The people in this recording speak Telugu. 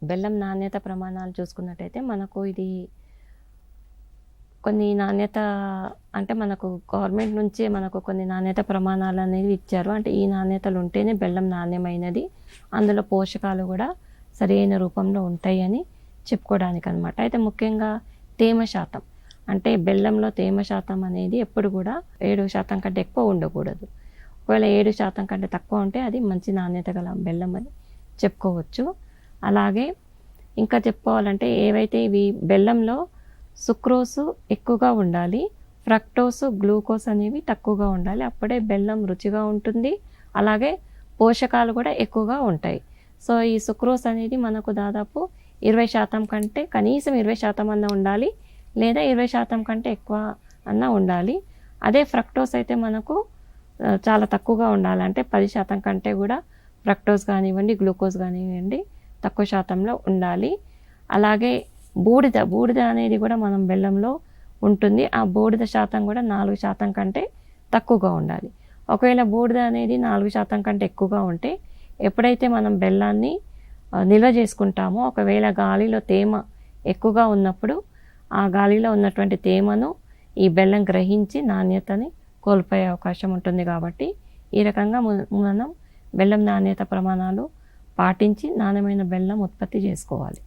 బెల్లం నాణ్యత ప్రమాణాలు చూసుకున్నట్టయితే మనకు ఇది కొన్ని నాణ్యత అంటే మనకు గవర్నమెంట్ నుంచే మనకు కొన్ని నాణ్యత ప్రమాణాలు అనేవి ఇచ్చారు. అంటే ఈ నాణ్యతలు ఉంటేనే బెల్లం నాణ్యమైనది, అందులో పోషకాలు కూడా సరైన రూపంలో ఉంటాయి అని చెప్పుకోవడానికి అనమాట. అయితే ముఖ్యంగా తేమ శాతం, అంటే బెల్లంలో తేమ శాతం అనేది ఎప్పుడు కూడా 7% కంటే ఎక్కువ ఉండకూడదు. ఒకవేళ 7% కంటే తక్కువ ఉంటే అది మంచి నాణ్యత గల బెల్లం అని చెప్పుకోవచ్చు. అలాగే ఇంకా చెప్పుకోవాలంటే ఏవైతే ఇవి బెల్లంలో సుక్రోసు ఎక్కువగా ఉండాలి, ఫ్రక్టోసు గ్లూకోజ్ అనేవి తక్కువగా ఉండాలి. అప్పుడే బెల్లం రుచిగా ఉంటుంది, అలాగే పోషకాలు కూడా ఎక్కువగా ఉంటాయి. సో ఈ సుక్రోస్ అనేది మనకు దాదాపు 20% కంటే కనీసం 20% అన్న ఉండాలి, లేదా 20% కంటే ఎక్కువ అన్న ఉండాలి. అదే ఫ్రక్టోస్ అయితే మనకు చాలా తక్కువగా ఉండాలి, అంటే 10% కంటే కూడా ఫ్రక్టోస్ కానివ్వండి, గ్లూకోజ్ కానివ్వండి తక్కువ శాతంలో ఉండాలి. అలాగే బూడిద అనేది కూడా మనం బెల్లంలో ఉంటుంది. ఆ బూడిద శాతం కూడా 4% కంటే తక్కువగా ఉండాలి. ఒకవేళ బూడిద అనేది 4% కంటే ఎక్కువగా ఉంటే ఎప్పుడైతే మనం బెల్లాన్ని నిల్వ చేసుకుంటామో, ఒకవేళ గాలిలో తేమ ఎక్కువగా ఉన్నప్పుడు ఆ గాలిలో ఉన్నటువంటి తేమను ఈ బెల్లం గ్రహించి నాణ్యతని కోల్పోయే అవకాశం ఉంటుంది. కాబట్టి ఈ రకంగా మనం బెల్లం నాణ్యత ప్రమాణాలు పాటించి నాణ్యమైన బెల్లం ఉత్పత్తి చేసుకోవాలి.